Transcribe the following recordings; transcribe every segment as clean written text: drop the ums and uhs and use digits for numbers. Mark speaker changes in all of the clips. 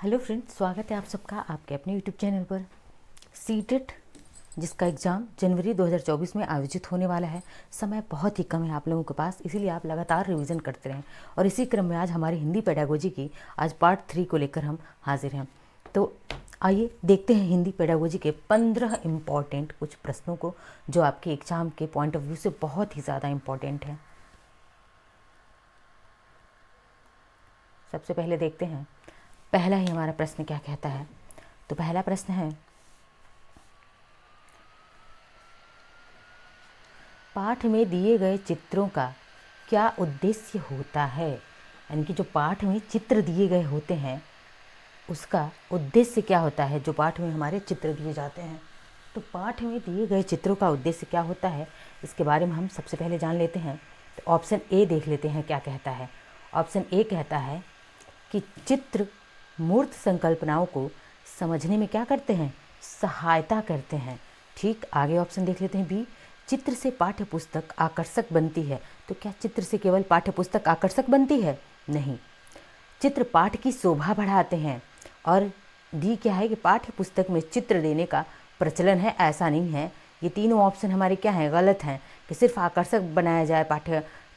Speaker 1: Hello friends, स्वागत है आप सबका आपके अपने यूट्यूब चैनल पर। सीटेट जिसका एग्ज़ाम जनवरी 2024 में आयोजित होने वाला है, समय बहुत ही कम है आप लोगों के पास, इसीलिए आप लगातार रिवीजन करते रहें। और इसी क्रम में आज हमारी हिंदी पेडागोजी की आज पार्ट 3 को लेकर हम हाजिर हैं। तो आइए देखते हैं हिंदी पेडागोजी के 15 इम्पॉर्टेंट कुछ प्रश्नों को, जो आपके एग्ज़ाम के पॉइंट ऑफ व्यू से बहुत ही ज़्यादा इम्पॉर्टेंट है। सबसे पहले देखते हैं पहला ही हमारा प्रश्न क्या कहता है। तो पहला प्रश्न है, पाठ में दिए गए चित्रों का क्या उद्देश्य होता है। यानी कि जो पाठ में चित्र दिए गए होते हैं उसका उद्देश्य क्या होता है। जो पाठ में हमारे चित्र दिए जाते हैं, तो पाठ में दिए गए चित्रों का उद्देश्य क्या होता है, इसके बारे में हम सबसे पहले जान लेते हैं। तो ऑप्शन ए देख लेते हैं क्या कहता है। ऑप्शन ए कहता है कि चित्र मूर्त संकल्पनाओं को समझने में क्या करते हैं, सहायता करते हैं। ठीक, आगे ऑप्शन देख लेते हैं बी, चित्र से पाठ्य पुस्तक आकर्षक बनती है। तो क्या चित्र से केवल पाठ्य पुस्तक आकर्षक बनती है? नहीं, चित्र पाठ की शोभा बढ़ाते हैं। और डी क्या है कि पाठ्य पुस्तक में चित्र देने का प्रचलन है, ऐसा नहीं है। ये तीनों ऑप्शन हमारे क्या हैं, गलत हैं। कि सिर्फ आकर्षक बनाया जाए,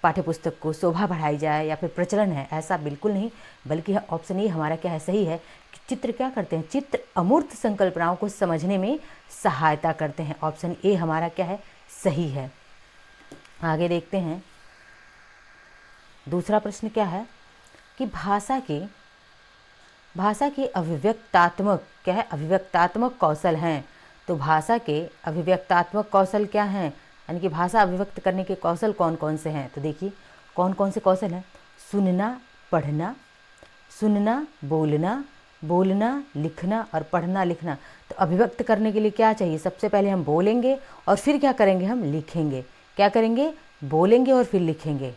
Speaker 1: पाठ्य पुस्तक को शोभा बढ़ाई जाए, या फिर प्रचलन है, ऐसा बिल्कुल नहीं। बल्कि ऑप्शन ए हमारा क्या है, सही है कि चित्र क्या करते हैं, चित्र अमूर्त संकल्पनाओं को समझने में सहायता करते हैं। ऑप्शन ए हमारा क्या है, सही है। आगे देखते हैं दूसरा प्रश्न क्या है कि भाषा के अभिव्यक्तात्मक क्या है, अभिव्यक्तात्मक कौशल हैं। तो भाषा के अभिव्यक्तात्मक कौशल क्या हैं, यानी कि भाषा अभिव्यक्त करने के कौशल कौन कौन से हैं। तो देखिए कौन कौन से कौशल हैं, सुनना पढ़ना, सुनना बोलना, बोलना लिखना और पढ़ना लिखना। तो अभिव्यक्त करने के लिए क्या चाहिए, सबसे पहले हम बोलेंगे और फिर क्या करेंगे, हम लिखेंगे। क्या करेंगे, बोलेंगे और फिर लिखेंगे।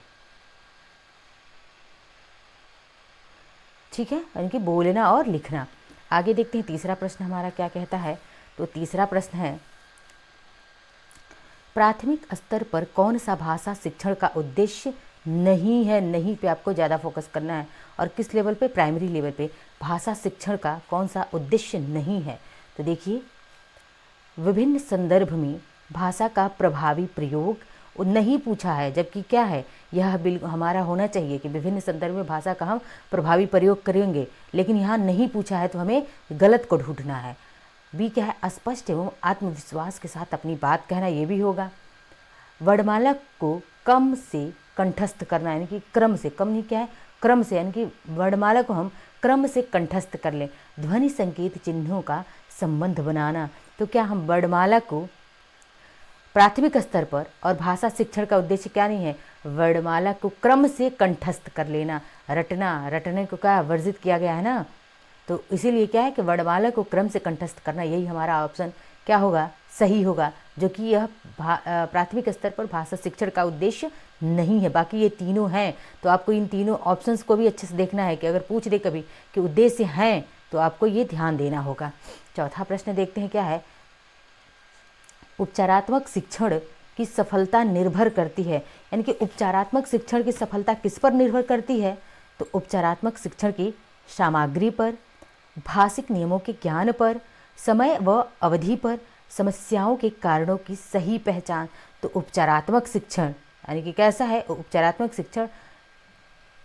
Speaker 1: ठीक है, यानी कि बोलना और लिखना। आगे देखते हैं तीसरा प्रश्न हमारा क्या कहता है। तो तीसरा प्रश्न है, प्राथमिक स्तर पर कौन सा भाषा शिक्षण का उद्देश्य नहीं है। नहीं पे आपको ज़्यादा फोकस करना है। और किस लेवल पे, प्राइमरी लेवल पे भाषा शिक्षण का कौन सा उद्देश्य नहीं है। तो देखिए विभिन्न संदर्भ में भाषा का प्रभावी प्रयोग नहीं पूछा है, जबकि क्या है, यह बिल्कुल हमारा होना चाहिए कि विभिन्न संदर्भ में भाषा का हम प्रभावी प्रयोग करेंगे, लेकिन यहाँ नहीं पूछा है, तो हमें गलत को ढूंढना है। बी क्या है, स्पष्ट एवं आत्मविश्वास के साथ अपनी बात कहना, ये भी होगा। वर्णमाला को कम से कंठस्थ करना, यानी कि क्रम से, कम नहीं क्या है, क्रम से, यानी कि वर्णमाला को हम क्रम से कंठस्थ कर लें। ध्वनि संकेत चिन्हों का संबंध बनाना। तो क्या हम वर्णमाला को प्राथमिक स्तर पर, और भाषा शिक्षण का उद्देश्य क्या नहीं है, वर्णमाला को क्रम से कंठस्थ कर लेना। रटने को क्या वर्जित किया गया है ना, तो इसीलिए क्या है कि वर्णमाला को क्रम से कंठस्थ करना, यही हमारा ऑप्शन क्या होगा, सही होगा। जो कि यह प्राथमिक स्तर पर भाषा शिक्षण का उद्देश्य नहीं है। बाकी ये तीनों हैं, तो आपको इन तीनों ऑप्शंस को भी अच्छे से देखना है कि अगर पूछ दे कभी कि उद्देश्य हैं, तो आपको ये ध्यान देना होगा। चौथा प्रश्न देखते हैं क्या है, उपचारात्मक शिक्षण की सफलता निर्भर करती है। यानी कि उपचारात्मक शिक्षण की सफलता किस पर निर्भर करती है। तो उपचारात्मक शिक्षण की सामग्री पर, भाषिक नियमों के ज्ञान पर, समय व अवधि पर, समस्याओं के कारणों की सही पहचान। तो उपचारात्मक शिक्षण यानी कि कैसा है, उपचारात्मक शिक्षण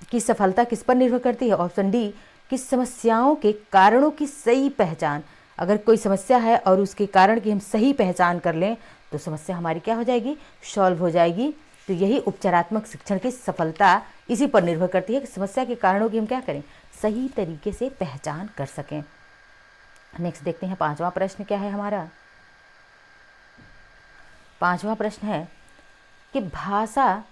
Speaker 1: की सफलता किस पर निर्भर करती है। ऑप्शन डी, कि समस्याओं के कारणों की सही पहचान। अगर कोई समस्या है और उसके कारण की हम सही पहचान कर लें, तो समस्या हमारी क्या हो जाएगी, सॉल्व हो जाएगी। तो यही उपचारात्मक शिक्षण की सफलता इसी पर निर्भर करती है कि समस्या के कारणों की हम क्या करें, सही तरीके से पहचान कर सकें। नेक्स्ट देखते हैं पांचवा प्रश्न क्या है हमारा। पांचवा प्रश्न है कि भाषा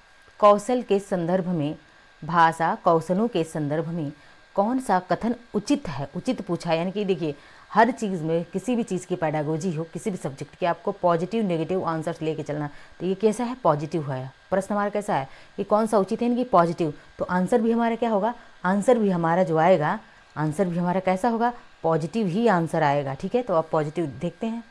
Speaker 1: कौशल के संदर्भ में, भाषा कौशलों के संदर्भ में कौन सा कथन उचित है। उचित पूछा है, यानी कि देखिए हर चीज़ में, किसी भी चीज़ की पेडागोजी हो, किसी भी सब्जेक्ट की, आपको पॉजिटिव नेगेटिव आंसर्स लेके चलना। तो ये कैसा है, पॉजिटिव है। प्रश्न हमारा कैसा है, ये कौन सा उचित है, यानी कि पॉजिटिव। तो आंसर भी हमारा क्या होगा, आंसर भी हमारा जो आएगा, आंसर भी हमारा कैसा होगा, पॉजिटिव ही आंसर आएगा। ठीक है, तो अब पॉजिटिव देखते हैं।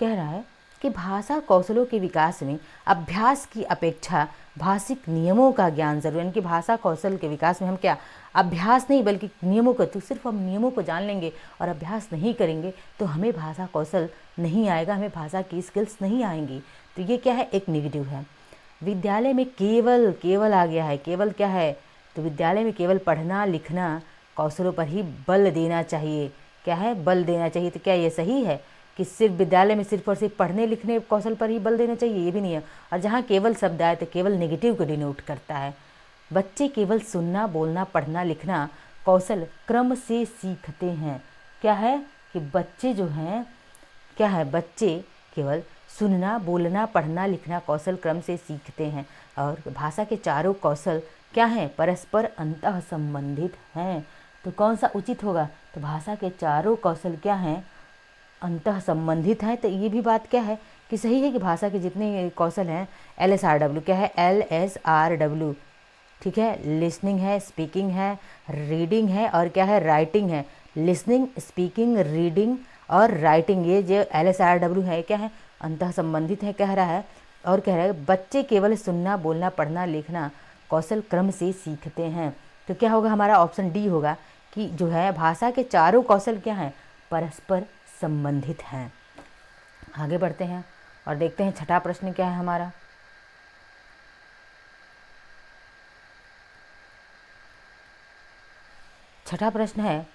Speaker 1: कह रहा है कि भाषा कौशलों के विकास में अभ्यास की अपेक्षा भाषिक नियमों का ज्ञान जरूर, यानी कि भाषा कौशल के विकास में हम क्या, अभ्यास नहीं बल्कि नियमों को, तो सिर्फ हम नियमों को जान लेंगे और अभ्यास नहीं करेंगे तो हमें भाषा कौशल नहीं आएगा, हमें भाषा की स्किल्स नहीं आएंगी। तो ये क्या है, एक नेगेटिव है। विद्यालय में केवल, केवल आ गया है, केवल क्या है, तो विद्यालय में केवल पढ़ना लिखना कौशलों पर ही बल देना चाहिए। क्या है, बल देना चाहिए। तो क्या ये सही है कि सिर्फ विद्यालय में सिर्फ और सिर्फ पढ़ने लिखने कौशल पर ही बल देना चाहिए? ये भी नहीं है। और जहाँ केवल शब्द आए तो केवल नेगेटिव को डिनोट करता है। बच्चे केवल सुनना बोलना पढ़ना लिखना कौशल क्रम से सीखते हैं। क्या है कि बच्चे जो हैं, क्या है, बच्चे केवल सुनना बोलना पढ़ना लिखना कौशल क्रम से सीखते हैं। और भाषा के चारों कौशल क्या हैं, परस्पर अंतः संबंधित हैं। तो कौन सा उचित होगा, तो भाषा के चारों कौशल क्या हैं, अंतः संबंधित हैं। तो ये भी बात क्या है कि सही है कि भाषा के जितने कौशल हैं, LSRW क्या है, LSRW, ठीक है, लिसनिंग है, स्पीकिंग है, रीडिंग है और क्या है, राइटिंग है। लिसनिंग, स्पीकिंग, रीडिंग और राइटिंग, ये जो LSRW है क्या है, अंतः संबंधित है कह रहा है। और कह रहा है बच्चे केवल सुनना बोलना पढ़ना लिखना कौशल क्रम से सीखते हैं। तो क्या होगा, हमारा ऑप्शन डी होगा कि जो है भाषा के चारों कौशल क्या हैं, परस्पर संबंधित हैं। आगे बढ़ते हैं और देखते हैं छठा प्रश्न क्या है हमारा। छठा प्रश्न है,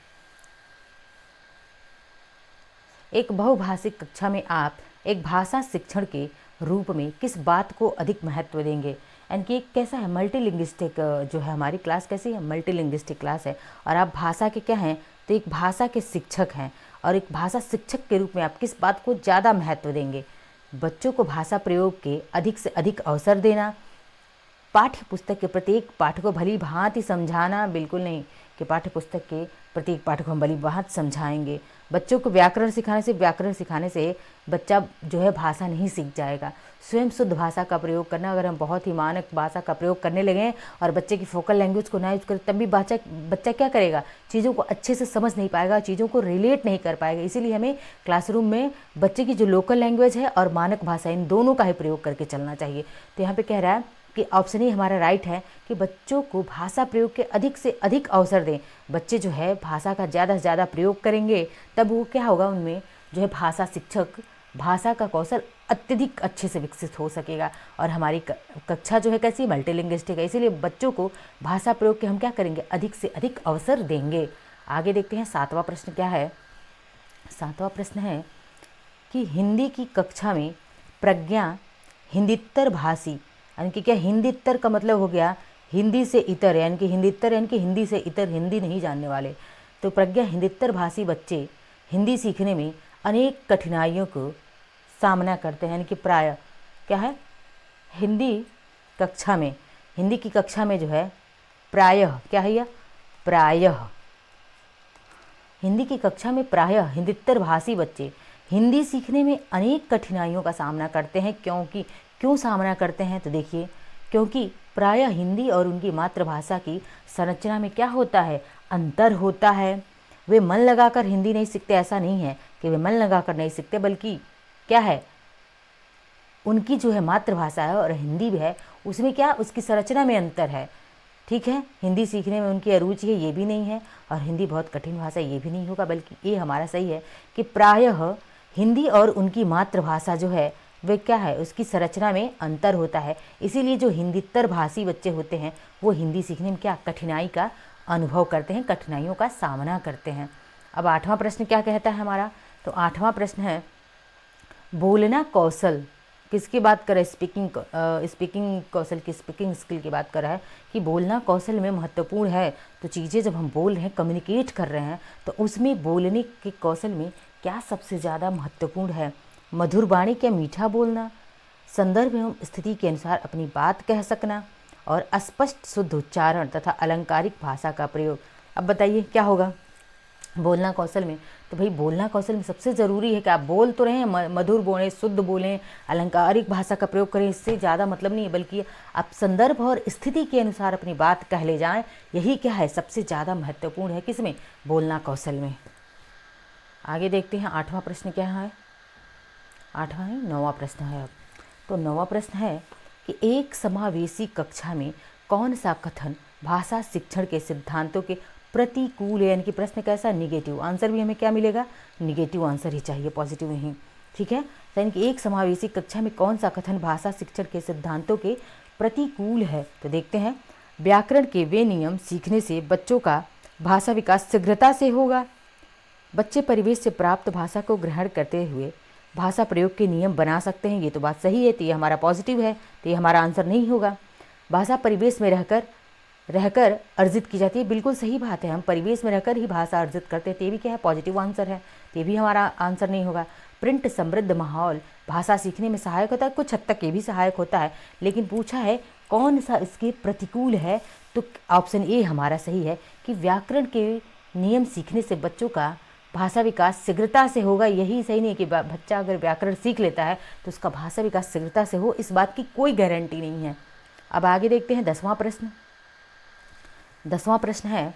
Speaker 1: एक बहुभाषिक कक्षा में आप एक भाषा शिक्षण के रूप में किस बात को अधिक महत्व देंगे? यानी कि एक कैसा है, मल्टीलिंग्विस्टिक जो है हमारी क्लास कैसी है, मल्टीलिंग्विस्टिक क्लास है। और आप भाषा के क्या हैं, तो एक भाषा के शिक्षक हैं। और एक भाषा शिक्षक के रूप में आप किस बात को ज़्यादा महत्व देंगे? बच्चों को भाषा प्रयोग के अधिक से अधिक अवसर देना, पाठ्य पुस्तक के प्रत्येक पाठ को भली भांति समझाना, बिल्कुल नहीं कि पाठ्य पुस्तक के प्रत्येक पाठ को हम भली भांति समझाएंगे। बच्चों को व्याकरण सिखाने से बच्चा जो है भाषा नहीं सीख जाएगा। स्वयं शुद्ध भाषा का प्रयोग करना, अगर हम बहुत ही मानक भाषा का प्रयोग करने लगे और बच्चे की फोकल लैंग्वेज को ना यूज करें तब भी बच्चा क्या करेगा, चीज़ों को अच्छे से समझ नहीं पाएगा, चीज़ों को रिलेट नहीं कर पाएगा। इसीलिए हमें क्लासरूम में बच्चे की जो लोकल लैंग्वेज है और मानक भाषा, इन दोनों का ही प्रयोग करके चलना चाहिए। तो यहाँ पे कह रहा है कि ऑप्शन ही हमारा राइट है कि बच्चों को भाषा प्रयोग के अधिक से अधिक अवसर दें। बच्चे जो है भाषा का ज़्यादा से ज़्यादा प्रयोग करेंगे तब वो क्या होगा, उनमें जो है भाषा शिक्षक, भाषा का कौशल अत्यधिक अच्छे से विकसित हो सकेगा। और हमारी कक्षा जो है कैसी, मल्टीलिंग्विस्टिक है, इसीलिए बच्चों को भाषा प्रयोग के हम क्या करेंगे, अधिक से अधिक अवसर देंगे। आगे देखते हैं सातवां प्रश्न क्या है। सातवां प्रश्न है कि हिंदी की कक्षा में प्रज्ञा हिंदीतर भाषी, यानी कि क्या, हिंदीतर का मतलब हो गया हिंदी से इतर, यानी कि हिंदीतर यानी कि हिंदी से इतर, हिंदी नहीं जानने वाले। तो प्रज्ञा हिंदीतर भाषी बच्चे हिंदी सीखने में अनेक कठिनाइयों को सामना करते हैं। यानी कि प्रायः क्या है, हिंदी की कक्षा में जो है प्रायः क्या है, यह प्रायः हिंदी की कक्षा में प्रायः हिंदीतर भाषी बच्चे हिंदी सीखने में अनेक कठिनाइयों का सामना करते हैं। क्यों सामना करते हैं, तो देखिए, क्योंकि प्रायः हिंदी और उनकी मातृभाषा की संरचना में क्या होता है, अंतर होता है। वे मन लगाकर हिंदी नहीं सीखते, ऐसा नहीं है कि वे मन लगाकर नहीं सीखते, बल्कि क्या है, उनकी जो है मातृभाषा है और हिंदी भी है, उसमें क्या, उसकी संरचना में अंतर है। ठीक है, हिंदी सीखने में उनकी अरुचि है, ये भी नहीं है, और हिंदी बहुत कठिन भाषा, ये भी नहीं होगा, बल्कि ये हमारा सही है कि प्रायः हिंदी और उनकी मातृभाषा जो है वे क्या है, उसकी संरचना में अंतर होता है। इसीलिए जो हिंदीतर भाषी बच्चे होते हैं वो हिंदी सीखने में क्या, कठिनाई का अनुभव करते हैं, कठिनाइयों का सामना करते हैं। अब आठवां प्रश्न क्या कहता है हमारा, तो आठवां प्रश्न है बोलना कौशल किसकी बात कर रहा है, स्पीकिंग कौशल की, स्पीकिंग स्किल की बात कर रहा है कि बोलना कौशल में महत्वपूर्ण है। तो चीज़ें जब हम बोल रहे हैं, कम्युनिकेट कर रहे हैं, तो उसमें बोलने के कौशल में क्या सबसे ज़्यादा महत्वपूर्ण है, मधुर वाणी क्या मीठा बोलना, संदर्भ एवं स्थिति के अनुसार अपनी बात कह सकना, और स्पष्ट शुद्ध उच्चारण तथा अलंकारिक भाषा का प्रयोग। अब बताइए क्या होगा बोलना कौशल में। तो भाई बोलना कौशल में सबसे ज़रूरी है कि आप बोल तो रहे हैं, मधुर बोलें, शुद्ध बोलें, अलंकारिक भाषा का प्रयोग करें, इससे ज़्यादा मतलब नहीं है, बल्कि आप संदर्भ और स्थिति के अनुसार अपनी बात कह ले जाएं, यही क्या है सबसे ज़्यादा महत्वपूर्ण है किसमें, बोलना कौशल में। आगे देखते हैं आठवां प्रश्न क्या है, आठवां नहीं, नौवां प्रश्न है अब। तो नौवां प्रश्न है कि एक समावेशी कक्षा में कौन सा कथन भाषा शिक्षण के सिद्धांतों के प्रतिकूल है, यानी कि प्रश्न कैसा, निगेटिव। आंसर भी हमें क्या मिलेगा, निगेटिव आंसर ही चाहिए, पॉजिटिव नहीं। ठीक है, यानी कि एक समावेशी कक्षा में कौन सा कथन भाषा शिक्षण के सिद्धांतों के प्रतिकूल है। तो देखते हैं, व्याकरण के वे नियम सीखने से बच्चों का भाषा विकास शीघ्रता से होगा। बच्चे परिवेश से प्राप्त भाषा को ग्रहण करते हुए भाषा प्रयोग के नियम बना सकते हैं। ये तो बात सही है, तो ये हमारा पॉजिटिव है, तो ये हमारा आंसर नहीं होगा। भाषा परिवेश में रहकर अर्जित की जाती है, बिल्कुल सही बात है, हम परिवेश में रहकर ही भाषा अर्जित करते हैं, तो ये भी क्या है, पॉजिटिव आंसर है, तो ये भी हमारा आंसर नहीं होगा। प्रिंट समृद्ध माहौल भाषा सीखने में सहायक होता है, कुछ हद तक ये भी सहायक होता है, लेकिन पूछा है कौन सा इसके प्रतिकूल है, तो ऑप्शन ए हमारा सही है कि व्याकरण के नियम सीखने से बच्चों का भाषा विकास शीघ्रता से होगा। यही सही नहीं है कि बच्चा अगर व्याकरण सीख लेता है तो उसका भाषा विकास शीघ्रता से हो, इस बात की कोई गारंटी नहीं है। अब आगे देखते हैं 10वां प्रश्न। 10वां प्रश्न है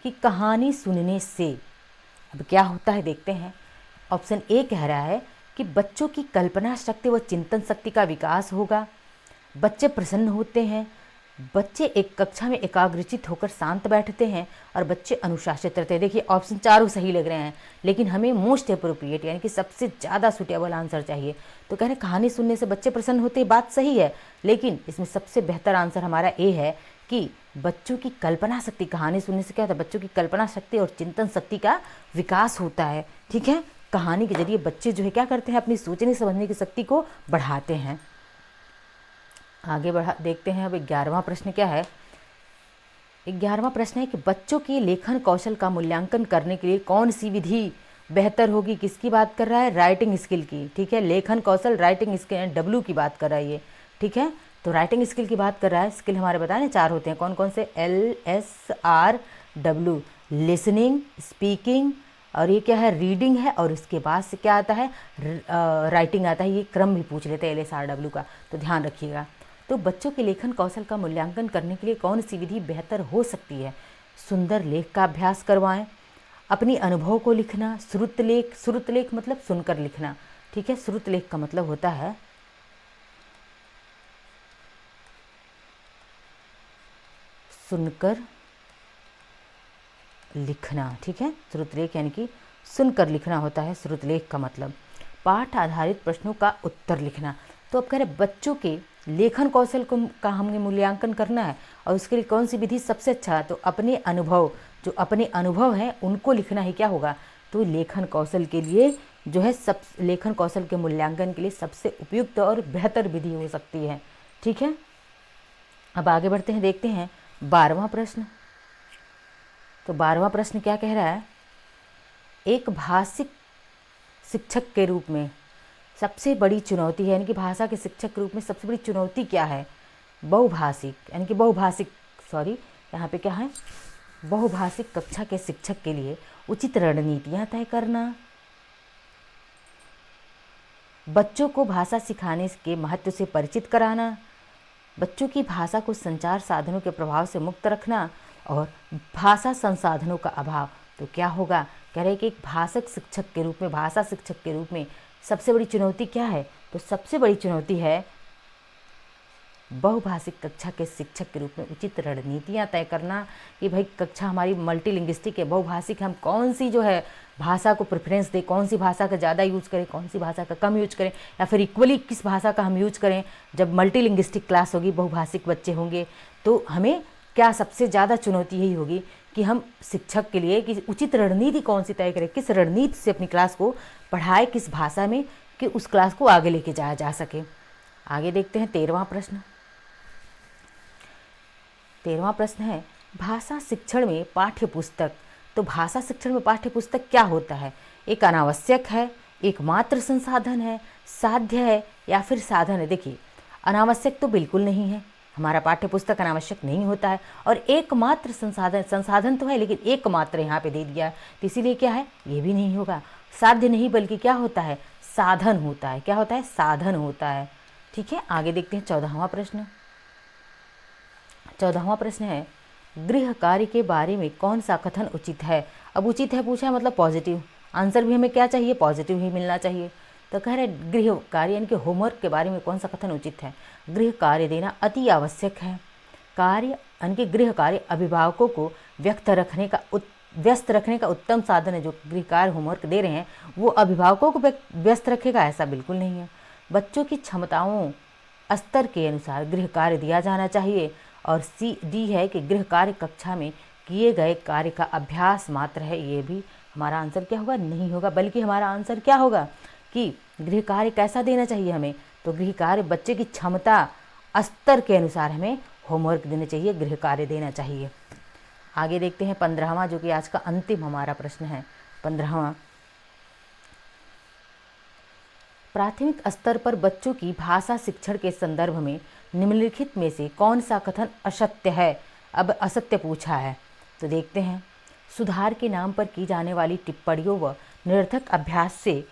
Speaker 1: कि कहानी सुनने से अब क्या होता है, देखते हैं। ऑप्शन ए कह रहा है कि बच्चों की कल्पना शक्ति व चिंतन शक्ति का विकास होगा, बच्चे प्रसन्न होते हैं, बच्चे एक कक्षा में एकाग्रचित होकर शांत बैठते हैं और बच्चे अनुशासित रहते हैं। देखिए ऑप्शन चारों सही लग रहे हैं, लेकिन हमें मोस्ट अप्रोप्रिएट यानी कि सबसे ज़्यादा सुटेबल आंसर चाहिए। तो कह रहे हैं कहानी सुनने से बच्चे प्रसन्न होते हैं, बात सही है, लेकिन इसमें सबसे बेहतर आंसर हमारा ए है कि बच्चों की कल्पना शक्ति, कहानी सुनने से क्या होता है, बच्चों की कल्पना शक्ति और चिंतन शक्ति का विकास होता है। ठीक है, कहानी के जरिए बच्चे जो है क्या करते हैं, अपनी सोचने समझने की शक्ति को बढ़ाते हैं। आगे बढ़ा देखते हैं। अब 11वां प्रश्न क्या है। 11वां प्रश्न है कि बच्चों के लेखन कौशल का मूल्यांकन करने के लिए कौन सी विधि बेहतर होगी। किसकी बात कर रहा है, राइटिंग स्किल की। ठीक है, लेखन कौशल राइटिंग स्किल डब्ल्यू की बात कर रहा है ये। ठीक है, तो राइटिंग स्किल की बात कर रहा है। स्किल हमारे बताए 4 होते हैं, कौन कौन से, LSRW, लिसनिंग, स्पीकिंग, और ये क्या है, रीडिंग है, और इसके बाद से क्या आता है, राइटिंग आता है। ये क्रम भी पूछ लेते हैं LSRW का, तो ध्यान रखिएगा। तो बच्चों के लेखन कौशल का मूल्यांकन करने के लिए कौन सी विधि बेहतर हो सकती है। सुंदर लेख का अभ्यास करवाएं, अपनी अनुभव को लिखना, श्रुतलेख, श्रुतलेख मतलब सुनकर लिखना। ठीक है, श्रुतलेख का मतलब होता है सुनकर लिखना। ठीक है, श्रुतलेख यानी कि सुनकर लिखना होता है श्रुतलेख का मतलब। पाठ आधारित प्रश्नों का उत्तर लिखना। तो अब कह रहे बच्चों के लेखन कौशल का हमें मूल्यांकन करना है, और उसके लिए कौन सी विधि सबसे अच्छा है, तो अपने अनुभव, जो अपने अनुभव हैं उनको लिखना ही क्या होगा। तो लेखन कौशल के लिए जो है लेखन कौशल के मूल्यांकन के लिए सबसे उपयुक्त और बेहतर विधि हो सकती है। ठीक है, अब आगे बढ़ते हैं, देखते हैं 12वां प्रश्न। तो 12वां प्रश्न क्या कह रहा है, एक भाषिक शिक्षक के रूप में सबसे बड़ी चुनौती है, यानी कि भाषा के शिक्षक के रूप में सबसे बड़ी चुनौती क्या है। बहुभाषिक यानी कि यहाँ पे क्या है, बहुभाषिक कक्षा के शिक्षक के लिए उचित रणनीतियाँ तय करना, बच्चों को भाषा सिखाने के महत्व से परिचित कराना, बच्चों की भाषा को संचार साधनों के प्रभाव से मुक्त रखना, और भाषा संसाधनों का अभाव। तो क्या होगा, कह रहे हैं कि एक भाषक शिक्षक के रूप में, भाषा शिक्षक के रूप में सबसे बड़ी चुनौती क्या है, तो सबसे बड़ी चुनौती है बहुभाषिक कक्षा के शिक्षक के रूप में उचित रणनीतियाँ तय करना कि भाई कक्षा हमारी मल्टीलिंग्विस्टिक है, बहुभाषिक, हम कौन सी जो है भाषा को प्रेफरेंस दें, कौन सी भाषा का ज़्यादा यूज करें, कौन सी भाषा का कम यूज करें, या फिर इक्वली किस भाषा का हम यूज करें। जब मल्टीलिंग्विस्टिक क्लास होगी, बहुभाषिक बच्चे होंगे, तो हमें क्या सबसे ज़्यादा चुनौती यही होगी कि हम शिक्षक के लिए कि उचित रणनीति कौन सी तय करें, किस रणनीति से अपनी क्लास को पढ़ाए, किस भाषा में, कि उस क्लास को आगे लेके जाया जा सके। आगे देखते हैं 13वां प्रश्न। 13वां प्रश्न है भाषा शिक्षण में पाठ्य पुस्तक। तो भाषा शिक्षण में पाठ्य पुस्तक क्या होता है, एक अनावश्यक है, एकमात्र संसाधन है, साध्य है, या फिर साधन है। देखिए अनावश्यक तो बिल्कुल नहीं है, हमारा पाठ्य पुस्तक अनावश्यक नहीं होता है, और एकमात्र संसाधन तो है, लेकिन एकमात्र यहाँ पे दे दिया, तो इसीलिए क्या है, ये भी नहीं होगा। साध्य नहीं बल्कि क्या होता है, साधन होता है। क्या होता है, साधन होता है। ठीक है, आगे देखते हैं 14वां प्रश्न। 14वां प्रश्न है गृह कार्य के बारे में कौन सा कथन उचित है। अब उचित है पूछा है मतलब पॉजिटिव, आंसर भी हमें क्या चाहिए, पॉजिटिव ही मिलना चाहिए। तो कह रहे गृह कार्य यानी कि होमवर्क के बारे में कौन सा कथन उचित है। गृह कार्य देना अति आवश्यक है, कार्य यानी कि गृह कार्य अभिभावकों को व्यस्त रखने का उत्तम साधन है। जो गृह कार्य होमवर्क दे रहे हैं वो अभिभावकों को व्यस्त रखेगा, ऐसा बिल्कुल नहीं है। बच्चों की क्षमताओं स्तर के अनुसार गृह कार्य दिया जाना चाहिए। और डी है कि गृह कार्य कक्षा में किए गए कार्य का अभ्यास मात्र है। ये भी हमारा आंसर क्या होगा? नहीं होगा, बल्कि हमारा आंसर क्या होगा कि गृह कार्य कैसा देना चाहिए हमें? तो गृह कार्य बच्चे की क्षमता स्तर के अनुसार हमें होमवर्क देना चाहिए, गृह कार्य देना चाहिए। आगे देखते हैं 15वां, जो कि आज का अंतिम हमारा प्रश्न है। 15वां, प्राथमिक स्तर पर बच्चों की भाषा शिक्षण के संदर्भ में निम्नलिखित में से कौन सा कथन असत्य है? अब असत्य पूछा है तो देखते हैं। सुधार के नाम पर की जाने वाली टिप्पणियों व निरर्थक अभ्यास से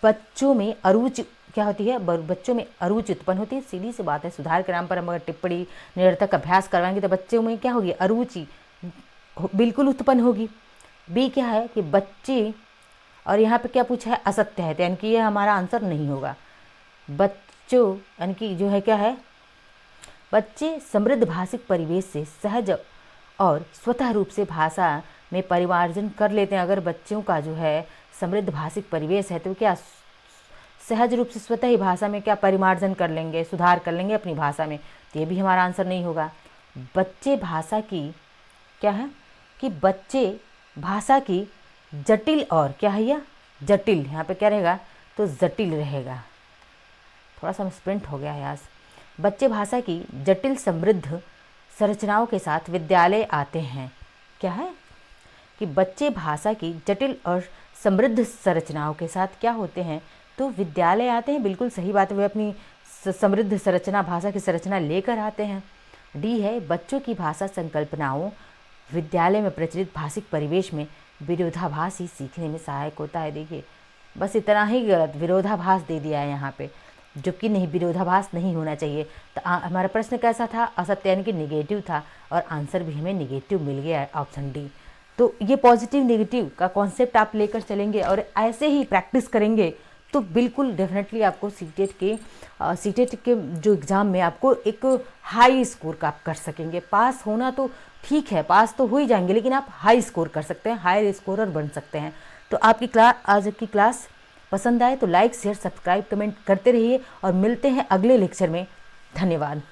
Speaker 1: बच्चों में अरुचि क्या होती है? बच्चों में अरुचि उत्पन्न होती है। सीधी सी बात है, सुधार के नाम पर हम अगर टिप्पणी निरर्थक अभ्यास करवाएंगे तो बच्चों में क्या होगी? अरुचि बिल्कुल उत्पन्न होगी। बी क्या है कि बच्चे, और यहाँ पे क्या पूछा है? असत्य है, तो यानी कि ये हमारा आंसर नहीं होगा। बच्चों यानी कि जो है क्या है? बच्चे समृद्ध भाषिक परिवेश से सहज और स्वतः रूप से भाषा में परिमार्जन कर लेते हैं। अगर बच्चों का जो है समृद्ध भाषिक परिवेश है तो क्या सहज रूप से स्वतः ही भाषा में क्या परिमार्जन कर लेंगे, सुधार कर लेंगे अपनी भाषा में, तो ये भी हमारा आंसर नहीं होगा। बच्चे भाषा की क्या है कि बच्चे भाषा की जटिल और क्या है यह जटिल, यहाँ पे क्या रहेगा? तो जटिल रहेगा। थोड़ा सा स्प्रिंट हो गया है आज। बच्चे भाषा की जटिल समृद्ध संरचनाओं के साथ विद्यालय आते हैं। क्या है कि बच्चे भाषा की जटिल और समृद्ध संरचनाओं के साथ क्या होते हैं? तो विद्यालय आते हैं। बिल्कुल सही बात है, वे अपनी समृद्ध संरचना, भाषा की संरचना लेकर आते हैं। डी है बच्चों की भाषा संकल्पनाओं विद्यालय में प्रचलित भाषिक परिवेश में विरोधाभास ही सीखने में सहायक होता है। देखिए बस इतना ही गलत, विरोधाभास दे दिया है यहाँ पे, जबकि नहीं, विरोधाभास नहीं होना चाहिए। तो हमारा प्रश्न कैसा था? असत्य यानी कि निगेटिव था, और आंसर भी हमें निगेटिव मिल गया है, ऑप्शन डी। तो ये पॉजिटिव नेगेटिव का कॉन्सेप्ट आप लेकर चलेंगे और ऐसे ही प्रैक्टिस करेंगे तो बिल्कुल डेफिनेटली आपको सीटेट के जो एग्ज़ाम में आपको एक हाई स्कोर का आप कर सकेंगे। पास होना तो ठीक है, पास तो हो ही जाएंगे, लेकिन आप हाई स्कोर कर सकते हैं, हाई स्कोरर बन सकते हैं। तो आपकी आज की क्लास पसंद आए तो लाइक शेयर सब्सक्राइब कमेंट करते रहिए और मिलते हैं अगले लेक्चर में। धन्यवाद।